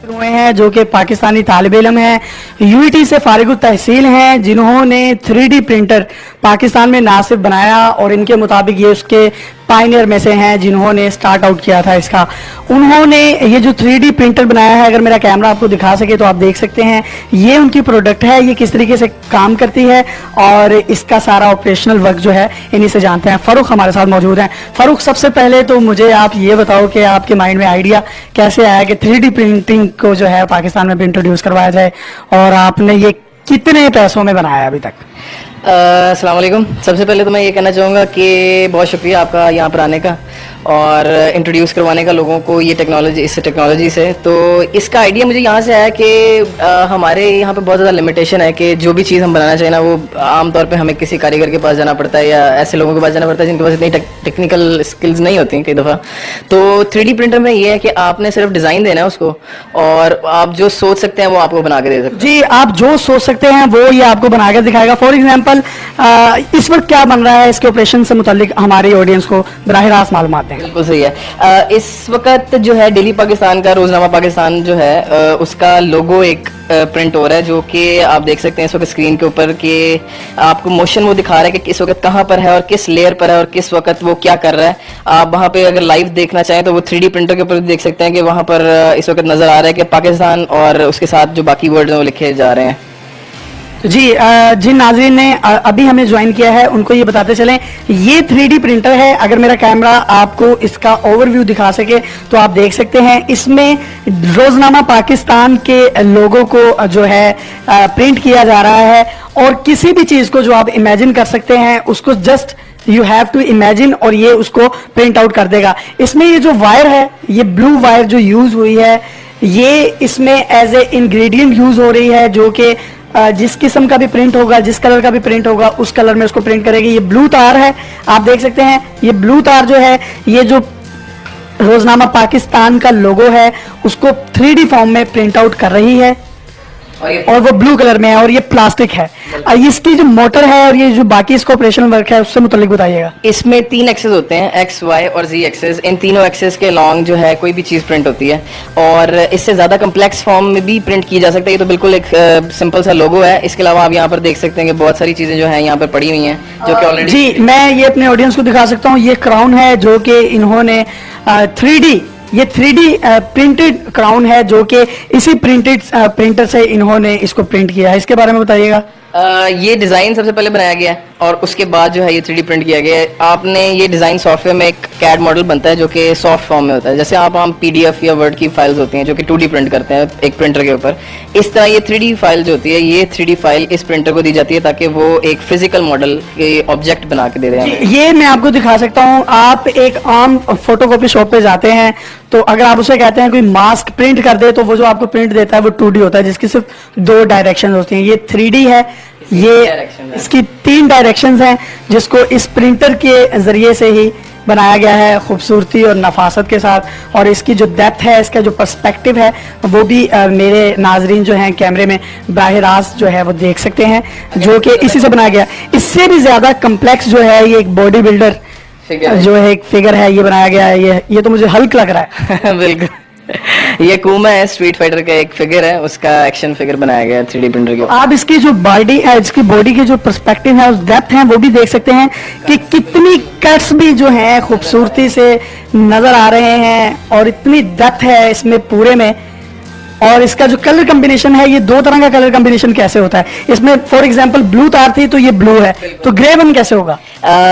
हुए हैं जो कि पाकिस्तानी तालिब इल्म हैं, यूईटी से फारिग तहसील हैं, जिन्होंने 3D प्रिंटर पाकिस्तान में ना सिर्फ बनाया और इनके मुताबिक ये उसके पायनियर में से हैं जिन्होंने स्टार्ट आउट किया था इसका। उन्होंने ये जो 3D प्रिंटर बनाया है, अगर मेरा कैमरा आपको दिखा सके तो आप देख सकते हैं, ये उनकी प्रोडक्ट है, ये किस तरीके से काम करती है और इसका सारा ऑपरेशनल वर्क जो है इन्हीं से जानते हैं। फारूक हमारे साथ मौजूद हैं। फारूक, सबसे पहले तो मुझे आप ये बताओ कि आपके माइंड में आइडिया कैसे आया कि 3D प्रिंटिंग को जो है पाकिस्तान में भी इंट्रोड्यूस करवाया जाए, और आपने ये कितने पैसों में बनाया अभी तक? अस्सलाम वालेकुम। सबसे पहले तो मैं ये कहना चाहूँगा कि बहुत शुक्रिया आपका यहाँ पर आने का और इंट्रोड्यूस करवाने का लोगों को ये टेक्नोलॉजी, इस टेक्नोलॉजी से। तो इसका आइडिया मुझे यहाँ से आया कि हमारे यहाँ पे बहुत ज़्यादा लिमिटेशन है कि जो भी चीज़ हम बनाना चाहिए ना, वो आमतौर पे हमें किसी कारीगर के पास जाना पड़ता है या ऐसे लोगों के पास जाना पड़ता है जिनके पास इतनी टेक्निकल स्किल्स नहीं होती कई दफ़ा। तो 3D प्रिंटर में ये है कि आपने सिर्फ डिज़ाइन देना है उसको, और आप जो सोच सकते हैं वो आपको बना के दे सकते हैं। जी, आप जो सोच सकते हैं वो ये आपको बनाकर दिखाएगा। फॉर एग्जाम्पल इस वक्त क्या बन रहा है, इसके ऑपरेशन से मुतालिक हमारी ऑडियंस को बराह रास्त मालूमात दें। बिल्कुल सही है। इस वक्त जो है डेली पाकिस्तान का, रोजनामा पाकिस्तान जो है, उसका लोगो एक प्रिंट हो रहा है, जो कि आप देख सकते हैं इस वक्त स्क्रीन के ऊपर कि आपको मोशन वो दिखा रहा है कि किस वक्त कहाँ पर है और किस लेयर पर है और किस वक्त वो क्या कर रहा है। आप वहाँ पे अगर लाइव देखना चाहें तो वो 3D प्रिंटर के ऊपर देख सकते हैं कि वहाँ पर इस वक्त नजर आ रहा है कि पाकिस्तान और उसके साथ जो बाकी वर्ड हैं वो लिखे जा रहे हैं। जी, जिन नाज़रीन ने अभी हमें ज्वाइन किया है उनको ये बताते चलें, ये 3D प्रिंटर है। अगर मेरा कैमरा आपको इसका ओवरव्यू दिखा सके तो आप देख सकते हैं, इसमें रोजनामा पाकिस्तान के लोगों को जो है प्रिंट किया जा रहा है, और किसी भी चीज़ को जो आप इमेजिन कर सकते हैं उसको just you have to imagine और ये उसको प्रिंट आउट कर देगा। इसमें ये जो वायर है, ये ब्लू वायर जो यूज हुई है, ये इसमें एज ए इंग्रेडिएंट यूज हो रही है, जो कि जिस किस्म का भी प्रिंट होगा, जिस कलर का भी प्रिंट होगा, उस कलर में उसको प्रिंट करेगी। ये ब्लू तार है, आप देख सकते हैं, ये ब्लू तार जो है, ये जो रोजनामा पाकिस्तान का लोगो है उसको 3D फॉर्म में प्रिंट आउट कर रही है, और वो ब्लू कलर में है और ये प्लास्टिक है। इसकी जो मोटर है और ये जो बाकी इसका ऑपरेशनल वर्क है उससे मुतालिक बताइएगा। इसमें 3 एक्सेस होते हैं, एक्स, वाई और जी एक्सेस। इन तीनों एक्सेस के लॉन्ग जो है कोई भी चीज प्रिंट होती है, और इससे ज्यादा कम्प्लेक्स फॉर्म में भी प्रिंट की जा सकता है। ये तो बिल्कुल एक सिंपल सा लोगो है। इसके अलावा आप यहाँ पर देख सकते हैं कि बहुत सारी चीजें जो है यहाँ पर पड़ी हुई हैं, जो कि ऑलरेडी। जी, मैं ये अपने ऑडियंस को दिखा सकता हूँ, ये क्राउन है जो कि इन्होंने 3D प्रिंटेड क्राउन है, जो कि इसी प्रिंटर से इन्होंने इसको प्रिंट किया है। इसके बारे में बताइएगा। ये डिजाइन सबसे पहले बनाया गया है और उसके बाद जो है ये 3D प्रिंट किया गया है। आपने ये डिजाइन सॉफ्टवेयर में एक कैड मॉडल बनता है जो कि सॉफ्ट फॉर्म में होता है, जैसे आप PDF या वर्ड की फाइल्स होती हैं जो कि 2D प्रिंट करते हैं एक प्रिंटर के ऊपर। इस तरह ये 3D फाइल जो होती है, ये 3D फाइल इस प्रिंटर को दी जाती है ताकि वो एक फिजिकल मॉडल के ऑब्जेक्ट बना के दे दें। ये मैं आपको दिखा सकता हूँ। आप एक आम फोटोकॉपी शॉप पे जाते हैं तो अगर आप उसे कहते हैं कोई मास्क प्रिंट कर दे, तो वो जो आपको प्रिंट देता है वो 2D होता है, जिसकी सिर्फ 2 डायरेक्शन होती हैं। ये 3D है, ये इसकी 3 डायरेक्शंस हैं, जिसको इस प्रिंटर के जरिए से ही बनाया गया है खूबसूरती और नफासत के साथ। और इसकी जो डेप्थ है, इसका जो पर्सपेक्टिव है, वो भी मेरे नाजरीन जो हैं कैमरे में बराह रास्त जो है वो देख सकते हैं, जो कि इसी से बनाया गया। इससे भी ज्यादा कम्प्लेक्स जो है, ये एक बॉडी बिल्डर जो है एक फिगर है, ये बनाया गया है। ये तो मुझे हल्क लग रहा है। बिल्कुल, ये कुमा है, स्ट्रीट फाइटर का एक फिगर है, उसका एक्शन फिगर बनाया गया है 3D प्रिंटर के। आप इसकी जो बॉडी है, इसकी बॉडी की जो पर्सपेक्टिव है, उस डेप्थ है, वो भी देख सकते हैं कि कितनी कट्स भी जो हैं खूबसूरती से नजर आ रहे हैं, और इतनी डेप्थ है इसमें पूरे में। और इसका जो कलर कॉम्बिनेशन है, ये 2 तरह का कलर कॉम्बिनेशन कैसे होता है इसमें? फॉर एग्जांपल ब्लू तार थी तो ये ब्लू है, तो ग्रे वन कैसे होगा?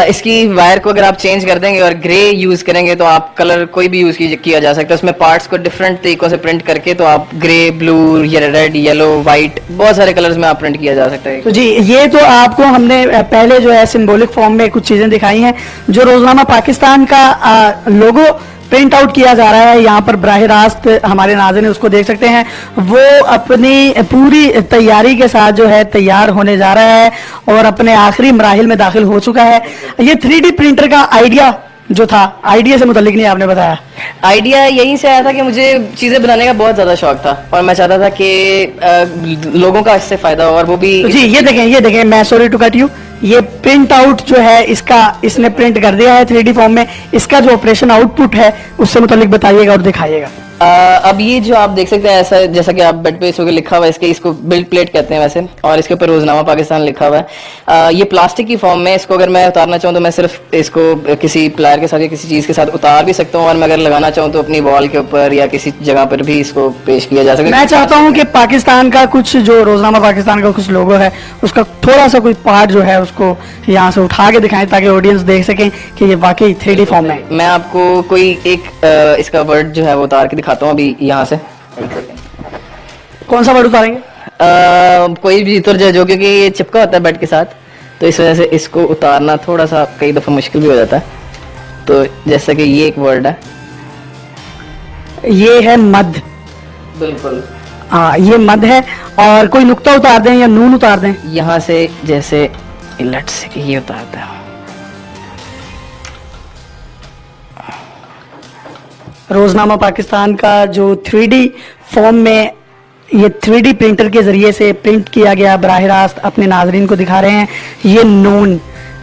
इसकी वायर को अगर आप चेंज कर देंगे और ग्रे यूज करेंगे तो आप कलर कोई भी यूज किया जा सकता है। उसमें पार्ट्स को डिफरेंट तरीकों से प्रिंट करके तो आप grey, blue, red, yellow, white, बहुत सारे कलर्स में आप प्रिंट किया जा सकता है। तो जी, ये तो आपको हमने पहले जो है सिंबॉलिक फॉर्म में कुछ चीजें दिखाई हैं। जो रोजनामा पाकिस्तान का लोगो प्रिंट आउट किया जा रहा है, यहाँ पर बराह रास्त हमारे नाज़रीन उसको देख सकते हैं, वो अपनी पूरी तैयारी के साथ जो है तैयार होने जा रहा है और अपने आखिरी मराहिल में दाखिल हो चुका है। ये 3D प्रिंटर का आइडिया जो था, आइडिया से मुतालिक नहीं आपने बताया। आइडिया यहीं से आया था कि मुझे चीजें बनाने का बहुत ज्यादा शौक था और मैं चाहता था कि लोगों का इससे फायदा हो, और वो भी। तो जी, ये देखें, मैं सॉरी टू कट यू, ये प्रिंट आउट जो है इसका इसने प्रिंट कर दिया है 3D फॉर्म में। इसका जो ऑपरेशन आउटपुट है उससे मुतालिक बताइएगा और दिखाइएगा। अब ये जो आप देख सकते हैं ऐसा जैसा कि आप बेड पे इसको लिखा हुआ है, इसके इसको बिल्ड प्लेट कहते हैं वैसे, और इसके ऊपर रोजनामा पाकिस्तान लिखा हुआ है। ये प्लास्टिक की फॉर्म में, इसको अगर मैं उतारना चाहूँ तो मैं सिर्फ इसको किसी प्लायर के साथ या किसी चीज के साथ उतार भी सकता हूँ, और मैं अगर लगाना चाहूँ तो अपनी वॉल के ऊपर या किसी जगह पर भी इसको पेश किया जा सकता है। मैं चाहता हूँ कि पाकिस्तान का कुछ जो रोजनामा पाकिस्तान का कुछ लोगो है उसका थोड़ा सा कोई पार्ट जो है उसको यहाँ से उठा के दिखाएं ताकि ऑडियंस देख सकें कि ये वाकई 3D फॉर्म में है। मैं आपको कोई एक इसका वर्ड जो है वो उतार के दिखाता हूँ अभी यहाँ से। कौन सा वर्ड उतारेंगे? कोई भी उतर जाए जो, क्योंकि ये चिपका होता है बेड के साथ, तो इस वजह से इसको उतारना थोड़ा सा कई दफा मुश्किल भी हो जाता है। तो जैसा कि ये एक वर्ड है, ये है मद। बिल्कुल हाँ, ये मद है। और कोई नुक्ता उतार दें या नून उतार दें? यहाँ से जैसे लेट्स से कि ये उतारता है। रोजनामा पाकिस्तान का जो 3D फॉर्म में ये 3D प्रिंटर के जरिए से प्रिंट किया गया बराह रास्त अपने नाजरीन को दिखा रहे हैं। ये नून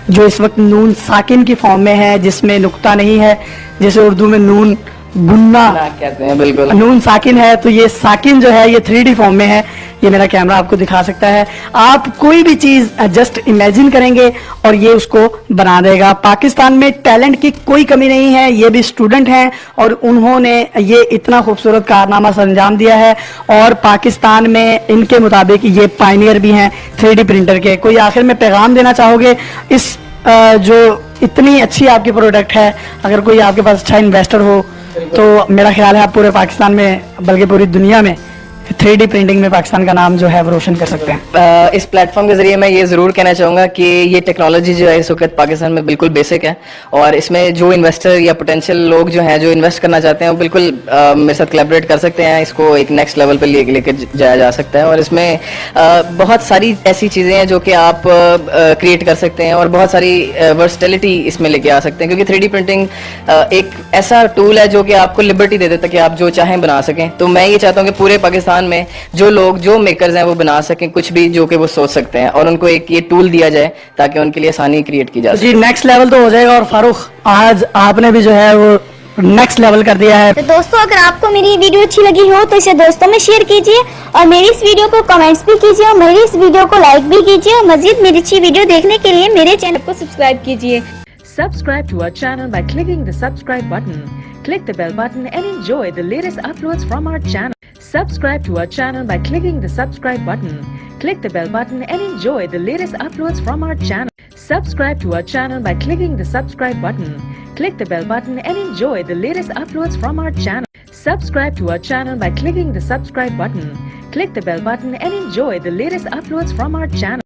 जो इस वक्त नून साकिन की फॉर्म में है, जिसमें नुक्ता नहीं है, जैसे उर्दू में नून गुन्ना कहते हैं, बिल्कुल नून साकिन है, तो ये साकिन जो है ये 3D फॉर्म में है। ये मेरा कैमरा आपको दिखा सकता है। आप कोई भी चीज जस्ट इमेजिन करेंगे और ये उसको बना देगा। पाकिस्तान में टैलेंट की कोई कमी नहीं है, ये भी स्टूडेंट हैं और उन्होंने ये इतना खूबसूरत कारनामा सरंजाम दिया है, और पाकिस्तान में इनके मुताबिक ये पायनियर भी हैं 3D प्रिंटर के। कोई आखिर में पैगाम देना चाहोगे इस जो इतनी अच्छी आपकी प्रोडक्ट है, अगर कोई आपके पास अच्छा इन्वेस्टर हो तो मेरा ख्याल है आप पूरे पाकिस्तान में बल्कि पूरी दुनिया में 3D प्रिंटिंग में पाकिस्तान का नाम जो है वो रोशन कर सकते हैं। इस प्लेटफॉर्म के जरिए मैं ये जरूर कहना चाहूंगा कि ये टेक्नोलॉजी जो है इस वक्त पाकिस्तान में बिल्कुल बेसिक है, और इसमें जो इन्वेस्टर या पोटेंशियल लोग जो हैं जो इन्वेस्ट करना चाहते हैं वो बिल्कुल मेरे साथ कोलैबोरेट कर सकते हैं। इसको एक नेक्स्ट लेवल पर लेके जाया जा सकता है, और इसमें बहुत सारी ऐसी चीजें हैं जो कि आप क्रिएट कर सकते हैं, और बहुत सारी वर्सटिलिटी इसमें लेके आ सकते हैं, क्योंकि 3D प्रिंटिंग एक ऐसा टूल है जो कि आपको लिबर्टी दे देता है कि आप जो चाहें बना सकें। तो मैं ये चाहता हूँ कि पूरे पाकिस्तान में जो लोग जो मेकर्स हैं वो बना सकें कुछ भी जो कि वो सोच सकते हैं, और उनको एक ये टूल दिया जाए ताकि उनके लिए आसानी क्रिएट की जा सके। जी नेक्स्ट लेवल तो हो जाएगा, और फारूक आज आपने भी जो है वो नेक्स्ट लेवल कर दिया है। तो दोस्तों, अगर आपको मेरी वीडियो अच्छी लगी हो तो इसे दोस्तों में शेयर कीजिए, और मेरी इस वीडियो को कमेंट्स भी कीजिए, और मेरी इस वीडियो को लाइक भी कीजिए, और मजीद मेरी अच्छी वीडियो देखने के लिए मेरे चैनल को सब्सक्राइब कीजिए। Subscribe to our channel by clicking the subscribe button. Click the bell button and enjoy the latest uploads from our channel. Subscribe to our channel by clicking the subscribe button. Click the bell button and enjoy the latest uploads from our channel. Subscribe to our channel by clicking the subscribe button. Click the bell button and enjoy the latest uploads from our channel. Subscribe to our channel by clicking the subscribe button. Click the bell button and enjoy the latest uploads from our channel.